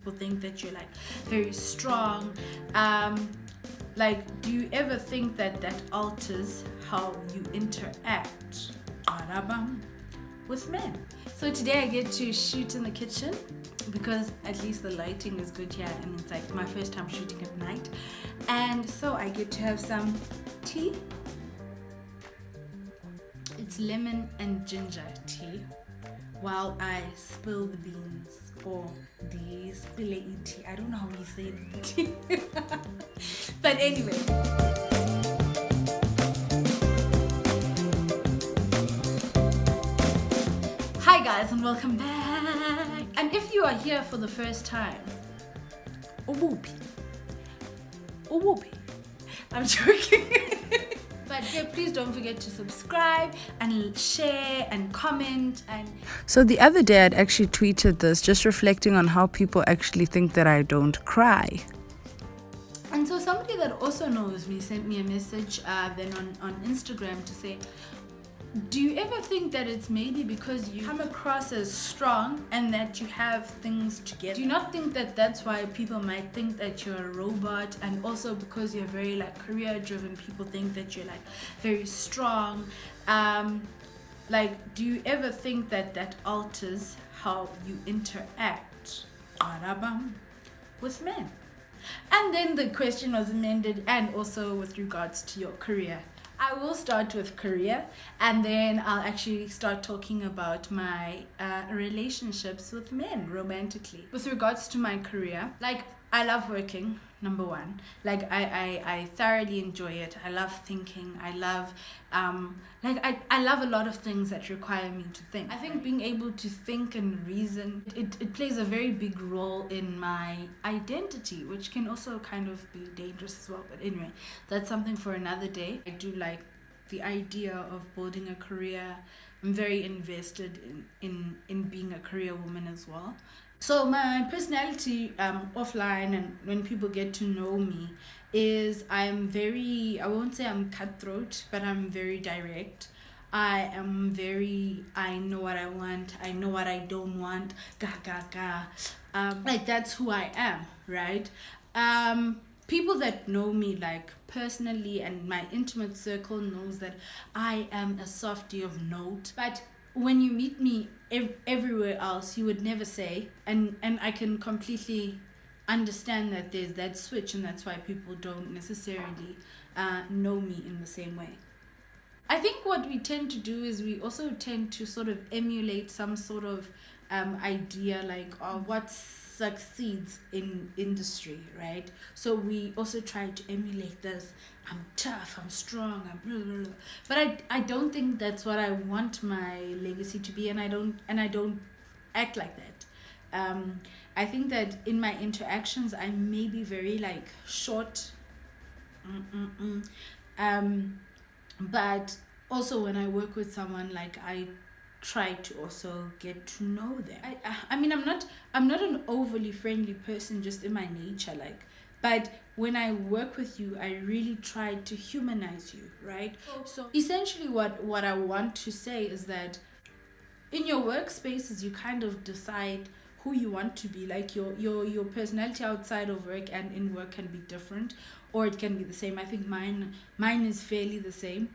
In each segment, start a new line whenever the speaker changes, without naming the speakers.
People think that you're like very strong. Like, do you ever think that that alters how you interact with men? So today I get to shoot in the kitchen because at least the lighting is good here, and it's like my first time shooting at night. And so I get to have some tea. It's lemon and ginger tea while I spill the beans, or the spilei tea. I don't know how you say the tea. But anyway. Hi guys, and welcome back. And if you are here for the first time, Ubupi. I'm joking. But yeah, please don't forget to subscribe and share and comment.
So the other day I'd actually tweeted this, just reflecting on how people actually think that I don't cry.
And so somebody that also knows me sent me a message then on Instagram to say, do you ever think that it's maybe because you come across as strong and that you have things together? Do you not think that that's why people might think that you're a robot? And also because you're very like career driven, people think that you're like very strong. Like, do you ever think that that alters how you interact with men? And then the question was amended, and also with regards to your career. I will start with career, and then I'll actually start talking about my relationships with men romantically. With regards to my career, like, I love working, number one. Like, I thoroughly enjoy it. I love thinking. I love, I love a lot of things that require me to think. I think being able to think and reason, it plays a very big role in my identity, which can also kind of be dangerous as well. But anyway, that's something for another day. I do like the idea of building a career. I'm very invested in being a career woman as well. So my personality offline and when people get to know me is I won't say I'm cutthroat, but I'm very direct. I know what I want, I know what I don't want, like, that's who I am, right? People that know me like personally and my intimate circle knows that I am a softie of note, but when you meet me everywhere else, you would never say, and I can completely understand that there's that switch, and that's why people don't necessarily know me in the same way. I think what we tend to do is we also tend to sort of emulate some sort of idea like what succeeds in industry, right? So we also try to emulate this. I'm tough, I'm strong, I'm blah, blah, blah. But I don't think that's what I want my legacy to be, and I don't act like that. I think that in my interactions I may be very like short, but also when I work with someone, like, I try to also get to know them. I mean, I'm not an overly friendly person just in my nature, like, but when I work with you, I really try to humanize you, right? So essentially what I want to say is that in your workspaces, you kind of decide who you want to be. Like, your personality outside of work and in work can be different, or it can be the same. I think mine is fairly the same.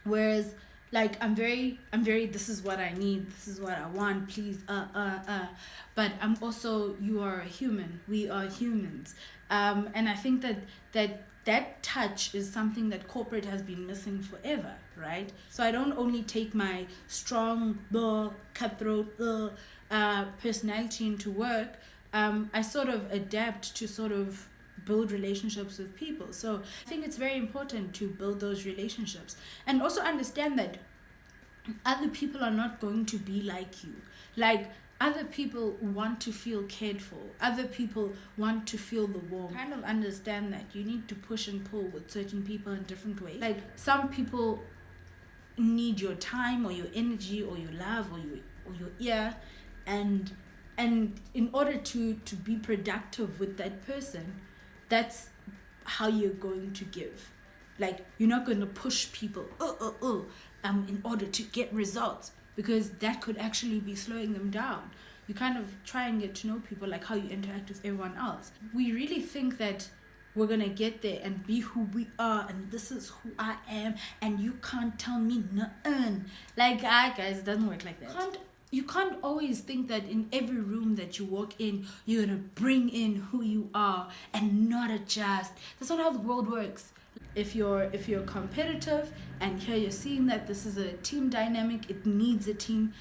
Whereas, like, I'm very, this is what I need, this is what I want, please, but I'm also, you are a human, we are humans. And I think that touch is something that corporate has been missing forever, right? So I don't only take my strong, cutthroat, personality into work. I sort of adapt to sort of build relationships with people. So I think it's very important to build those relationships and also understand that other people are not going to be like you. Like, other people want to feel cared for, other people want to feel the warmth. Kind of understand that you need to push and pull with certain people in different ways. Like, some people need your time or your energy or your love or your ear, and in order to be productive with that person, that's how you're going to give. Like, you're not going to push people in order to get results, because that could actually be slowing them down. you kind of try and get to know people, like how you interact with everyone else. We really think that we're gonna get there and be who we are, and this is who I am, and you can't tell me nothing. Like, guys, it doesn't work like that. You can't always think that in every room that you walk in, you're gonna bring in who you are and not adjust. That's not how the world works. If you're competitive, and here you're seeing that this is a team dynamic, it needs a team,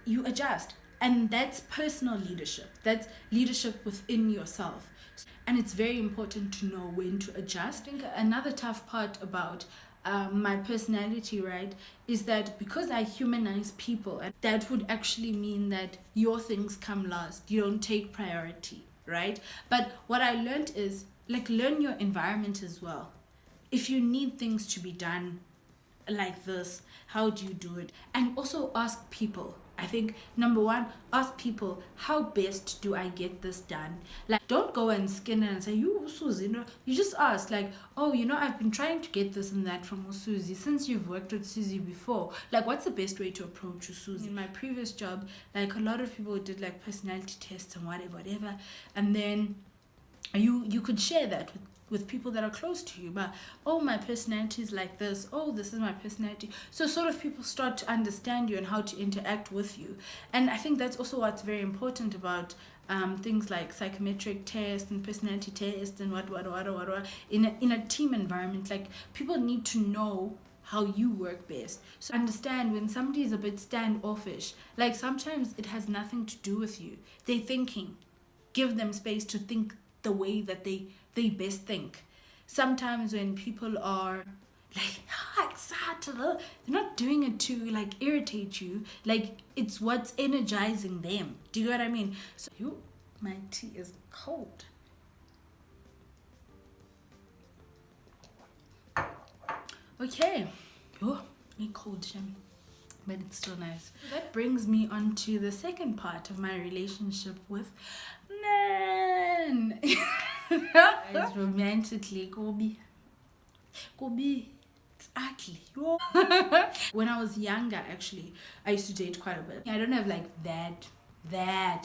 you adjust. And that's personal leadership. That's leadership within yourself. And it's very important to know when to adjust. I think another tough part about my personality, right, is that because I humanize people, that would actually mean that your things come last. You don't take priority, right? But what I learned is, like, learn your environment as well. If you need things to be done like this, how do you do it? And also ask people. I think number one, ask people, how best do I get this done? Like, don't go and skin it and say, you Susie, you just ask, like, oh, I've been trying to get this and that from Susie. Since you've worked with Susie before, like, what's the best way to approach you, Susie? In my previous job, like, a lot of people did like personality tests and whatever, and then you could share that with people that are close to you. But, oh, my personality is like this, oh, this is my personality. So sort of people start to understand you and how to interact with you. And I think that's also what's very important about things like psychometric tests and personality tests and what in a team environment. Like, people need to know how you work best. So understand when somebody is a bit standoffish, like, sometimes it has nothing to do with you. They're thinking. Give them space to think the way that they best think. Sometimes when people are like excited, they're not doing it to like irritate you. Like, it's what's energizing them. Do you know what I mean? So, my tea is cold. Okay. Me cold, Jim. But it's still nice. That brings me on to the second part of my relationship with men. It's romantically, Kobe. It's ugly. When I was younger, actually, I used to date quite a bit. I don't have like that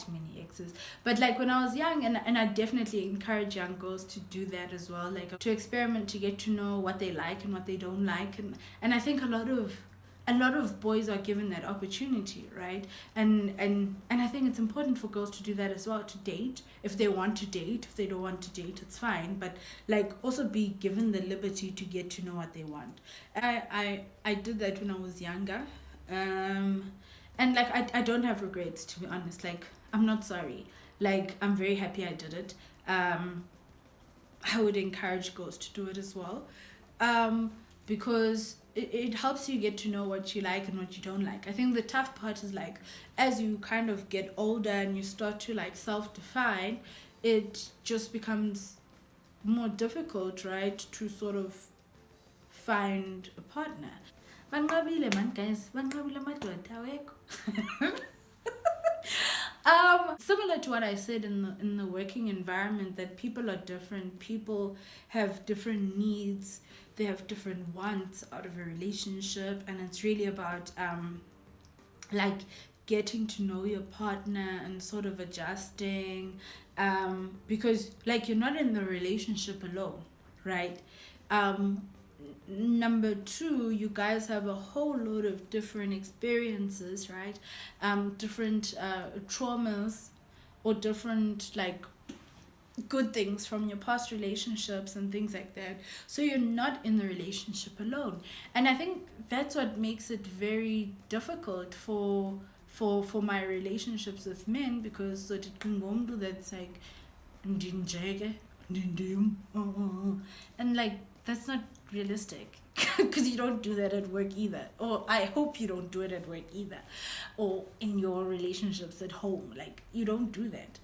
many exes, but like when I was young, and I definitely encourage young girls to do that as well, like to experiment, to get to know what they like and what they don't like, and I think a lot of boys are given that opportunity, right? And I think it's important for girls to do that as well, to date if they want to date. If they don't want to date, it's fine, but like also be given the liberty to get to know what they want. I did that when I was younger, and like I don't have regrets, to be honest. Like, I'm not sorry. Like, I'm very happy I did it. I would encourage girls to do it as well, because it helps you get to know what you like and what you don't like. I think the tough part is like, as you kind of get older and you start to like self-define, it just becomes more difficult, right, to sort of find a partner. Banqabile man, guys. Banqabile madoda awekho. Similar to what I said in the working environment, that people are different. People have different needs. They have different wants out of a relationship, and it's really about like getting to know your partner and sort of adjusting, because like you're not in the relationship alone, right? Number two, you guys have a whole load of different experiences, right? Different traumas, or different like good things from your past relationships and things like that. So you're not in the relationship alone, and I think that's what makes it very difficult for my relationships with men, because that's like and like that's not realistic, because you don't do that at work either, or I hope you don't do it at work either, or in your relationships at home. Like, you don't do that.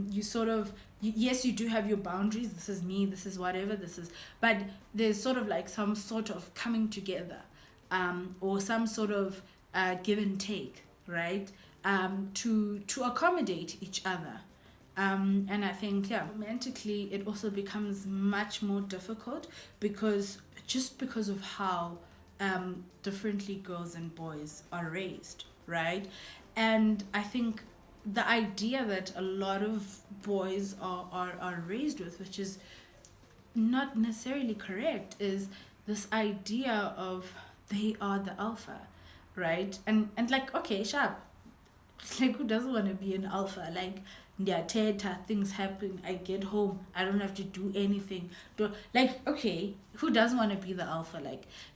You sort of, yes, you do have your boundaries. This is me, this is whatever this is, but there's sort of like some sort of coming together, or some sort of give and take, right, to accommodate each other. And I think, romantically, it also becomes much more difficult, because of how differently girls and boys are raised, right? And I think the idea that a lot of boys are raised with, which is not necessarily correct, is this idea of they are the alpha, right? And like, okay, sharp, like, who doesn't want to be an alpha? Like, ndiyathetha, things happen, I get home, I don't have to do anything. Like, okay, who doesn't want to be the alpha?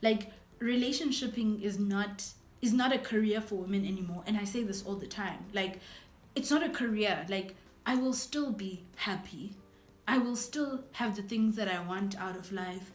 Like relationshiping is not a career for women anymore. And I say this all the time. Like, it's not a career. Like, I will still be happy, I will still have the things that I want out of life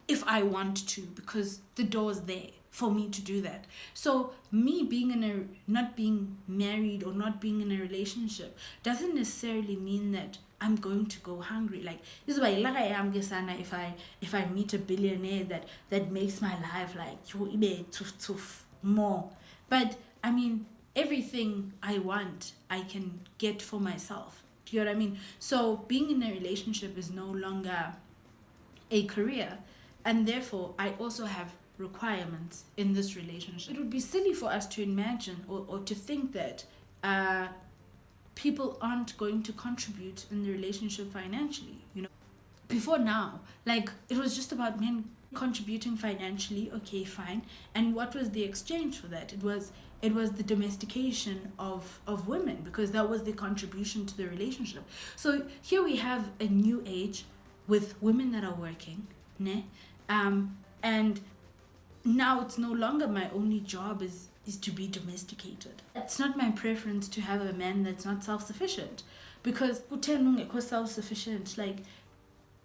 if I want to, because the door's there for me to do that. So me being not being married or not being in a relationship doesn't necessarily mean that I'm going to go hungry. Like, this is why like I am gesana, if I meet a billionaire that makes my life like yo ibe toof more. But I mean, everything I want I can get for myself. Do you know what I mean? So being in a relationship is no longer a career, and therefore I also have requirements in this relationship. It would be silly for us to imagine or to think that people aren't going to contribute in the relationship financially. Before now, like, it was just about men contributing financially. Okay, fine. And what was the exchange for that? It was the domestication of women, because that was the contribution to the relationship. So here we have a new age with women that are working, ne? And now it's no longer my only job is to be domesticated. It's not my preference to have a man that's not self-sufficient, because self-sufficient, like,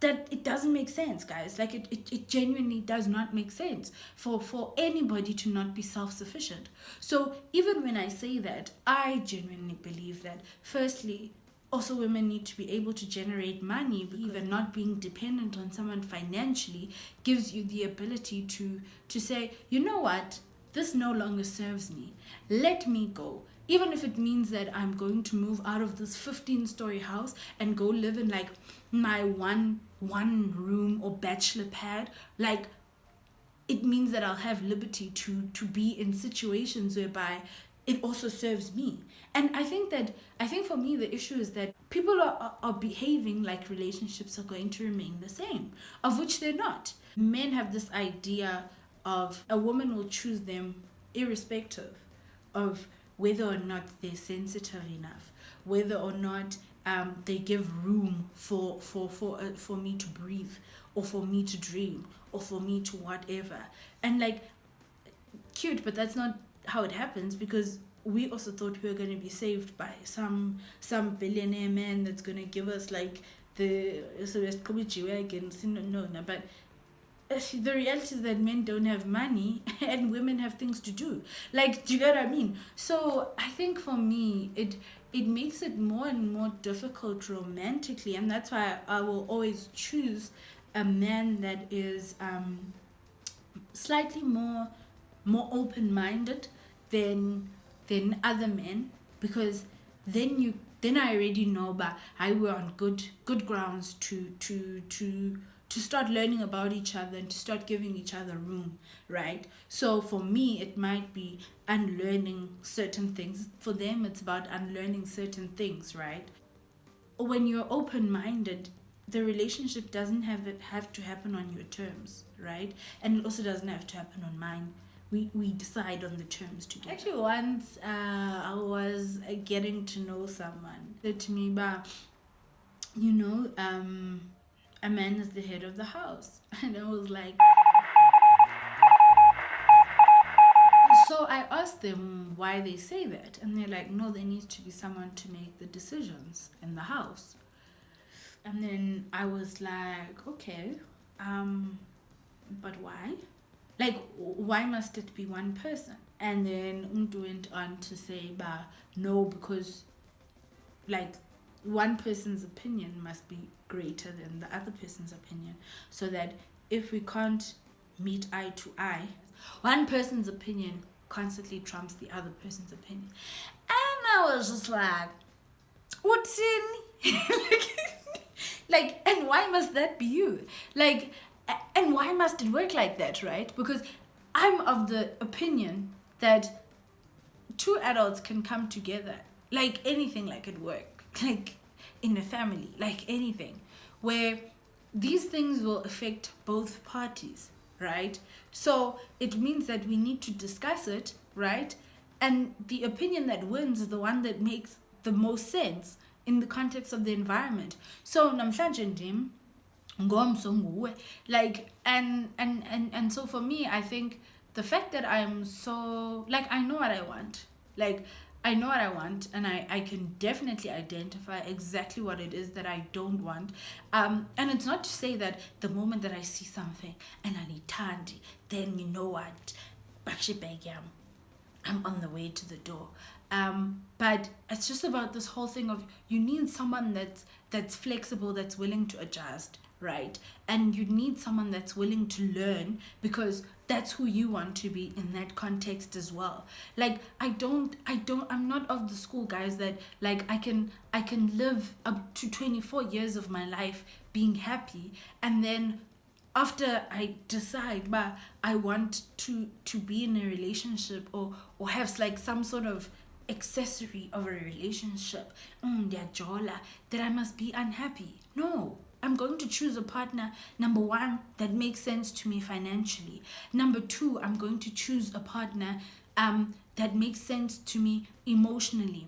that it doesn't make sense, guys. Like, it genuinely does not make sense for anybody to not be self-sufficient. So even when I say that, I genuinely believe that, firstly, also women need to be able to generate money. Even not being dependent on someone financially gives you the ability to say, you know what, this no longer serves me, let me go. Even if it means that I'm going to move out of this 15-story house and go live in like my one room or bachelor pad, like, it means that I'll have liberty to be in situations whereby it also serves me. And I think for me the issue is that people are behaving like relationships are going to remain the same, of which they're not. Men have this idea of a woman will choose them irrespective of whether or not they're sensitive enough, whether or not they give room for me to breathe, or for me to dream, or for me to whatever. And like, cute, but that's not how it happens, because we also thought we were going to be saved by some billionaire man that's going to give us like the no, but the reality is that men don't have money and women have things to do. Like, do you get what I mean? So I think for me, it makes it more and more difficult romantically, and that's why I will always choose a man that is slightly more open-minded than other men, because then I already know, but I were on good grounds to start learning about each other and to start giving each other room, right? So for me, it might be unlearning certain things. For them, it's about unlearning certain things, right? When you're open-minded, the relationship doesn't have to happen on your terms, right? And it also doesn't have to happen on mine. We decide on the terms together. Actually, once I was getting to know someone, said to me, "Ba, a man is the head of the house," and I was like. So I asked them why they say that, and they're like, "No, there needs to be someone to make the decisions in the house." And then I was like, "Okay, but why? Like, why must it be one person?" And then Untu went on to say, "Bah, no, because like one person's opinion must be greater than the other person's opinion, so that if we can't meet eye to eye, one person's opinion constantly trumps the other person's opinion." And I was just like, what's in? Like, and why must that be you? Like, and why must it work like that, right? Because I'm of the opinion that two adults can come together, like anything, like at work, like in a family, like anything, where these things will affect both parties, right? So it means that we need to discuss it, right? And the opinion that wins is the one that makes the most sense in the context of the environment. So namhlanje ndim ngomso nguwe, like, and so for me, I think the fact that I'm so, like, I know what I want, like, I know what I want, and I can definitely identify exactly what it is that I don't want. And it's not to say that the moment that I see something and I need tandy, then you know what, I'm on the way to the door. But it's just about this whole thing of, you need someone that's flexible, that's willing to adjust, right? And you need someone that's willing to learn, because that's who you want to be in that context as well. Like, I'm not of the school, guys, that like I can live up to 24 years of my life being happy, and then after I decide, but I want to be in a relationship, or have like some sort of accessory of a relationship, that I must be unhappy. No, I'm going to choose a partner, number one, that makes sense to me financially. Number two, I'm going to choose a partner that makes sense to me emotionally.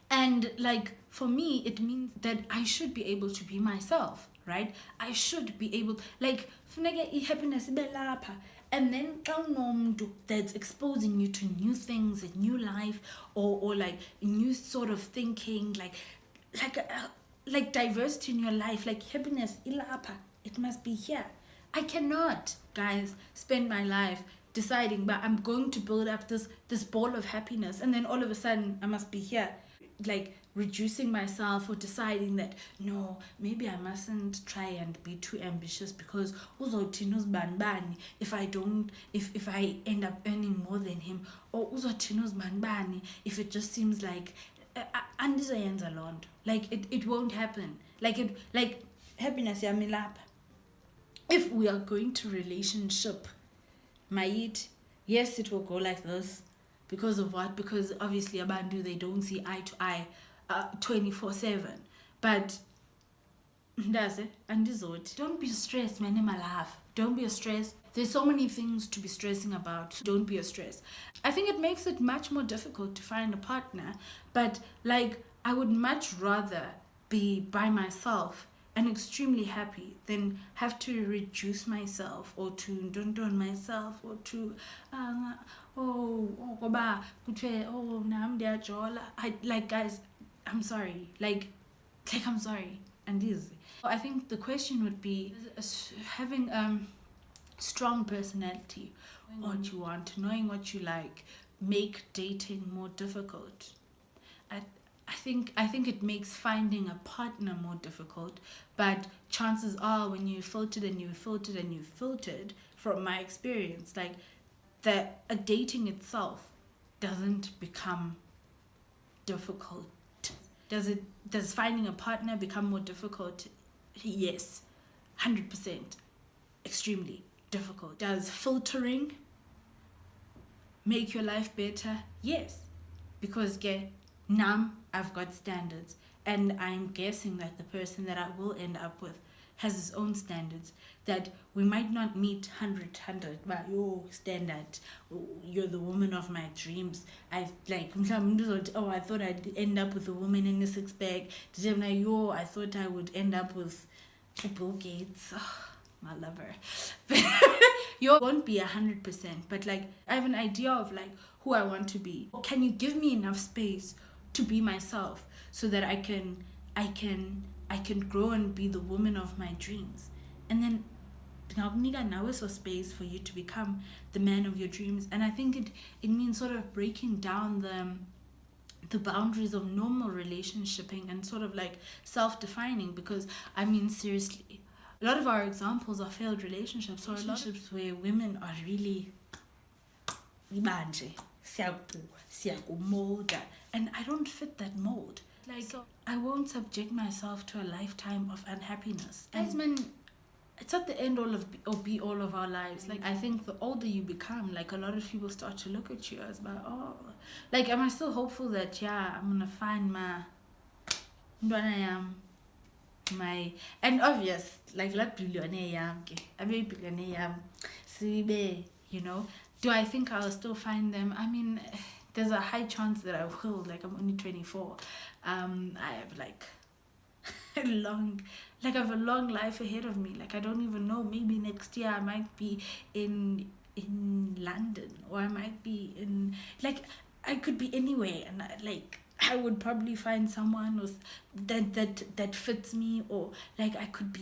And like, for me, it means that I should be able to be myself, right? I should be able, like, funeke happiness ibe lapha. And then that's exposing you to new things, a new life, or like a new sort of thinking, like diversity in your life, like happiness ilapha, it must be here. I cannot, guys, spend my life deciding, but I'm going to build up this ball of happiness, and then all of a sudden I must be here, like reducing myself, or deciding that no, maybe I mustn't try and be too ambitious, because uzothini uzibani bani if I end up earning more than him, or uzothini uzibani bani if it just seems like andizoyenza loo nto. Like it won't happen. Like happiness yami lapha. If we are going to relationship, might, yes, it will go like this. Because of what? Because obviously abantu, they don't see eye to eye 24/7. But does it? And don't be stressed, man, in my life. Don't be stressed. There's so many things to be stressing about. Don't be stressed. I think it makes it much more difficult to find a partner. But like, I would much rather be by myself and extremely happy than have to reduce myself, or to don't myself, or to I, like, guys, I'm sorry, like I'm sorry. And this, I think the question would be, having strong personality, what you want, knowing what you like, make dating more difficult. I think it makes finding a partner more difficult, but chances are, when you filtered and you filtered and you filtered, from my experience, like, a dating itself doesn't become difficult. Does finding a partner become more difficult? Yes, 100%, extremely difficult. Does filtering make your life better? Yes, because now I've got standards, and I'm guessing that the person that I will end up with has his own standards, that we might not meet 100, but your standard, you're the woman of my dreams. I thought I'd end up with a woman in a six-pack. I thought I would end up with Bill Gates, my lover. You won't be 100%, but like, I have an idea of like who I want to be. Can you give me enough space to be myself, so that I can grow and be the woman of my dreams? And then now is a space for you to become the man of your dreams. And I think it means sort of breaking down the boundaries of normal relationshiping, and sort of like self-defining, because I mean, seriously, a lot of our examples are failed relationships, or relationships where women are really ibanje siyakumolda, and I don't fit that mold. Like, so I won't subject myself to a lifetime of unhappiness. Guys, man, it's at the end or be all of our lives. Like, I think the older you become, like, a lot of people start to look at you as like, oh, like, am I still hopeful that, yeah, I'm gonna find my and obvious, like billionaire, I mean billionaire, you know. Do I think I'll still find them? I mean, there's a high chance that I will. Like, I'm only 24. I have like a long life ahead of me. Like, I don't even know. Maybe next year I might be in London, or I might be in, like, I could be anywhere, and I would probably find someone that fits me, or like I could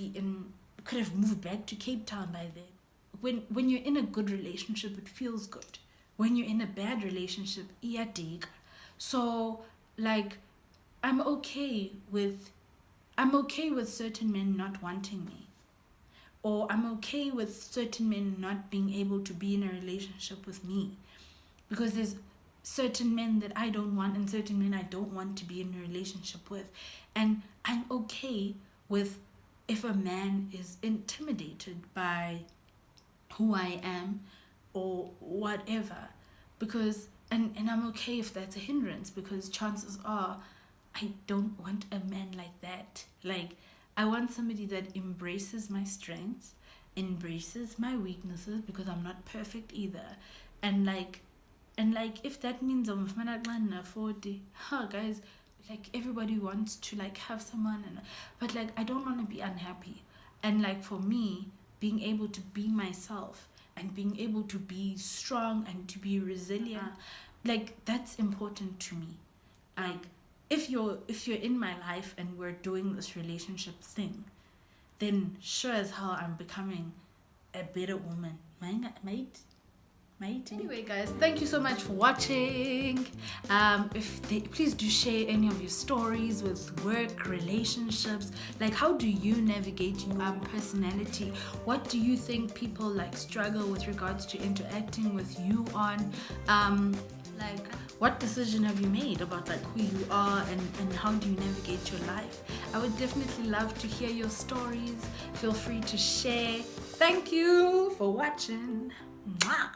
have moved back to Cape Town by then. When you're in a good relationship, it feels good. When you're in a bad relationship, iyadik. So, like, I'm okay with certain men not wanting me, or I'm okay with certain men not being able to be in a relationship with me, because there's certain men that I don't want and certain men I don't want to be in a relationship with. And I'm okay with if a man is intimidated by who I am or whatever, because and I'm okay if that's a hindrance, because chances are I don't want a man like that. Like, I want somebody that embraces my strengths, embraces my weaknesses, because I'm not perfect either. And like if that means I'm 40, guys, like, everybody wants to like have someone, but like, I don't want to be unhappy. And like, for me, being able to be myself and being able to be strong and to be resilient, like, that's important to me. Like, if you're in my life and we're doing this relationship thing, then sure as hell I'm becoming a better woman, mate. Anyway, guys, thank you so much for watching. Please do share any of your stories with work, relationships. Like, how do you navigate your personality? What do you think people like struggle with regards to interacting with you on? Like, what decision have you made about like who you are, and how do you navigate your life? I would definitely love to hear your stories. Feel free to share. Thank you for watching. Mwah!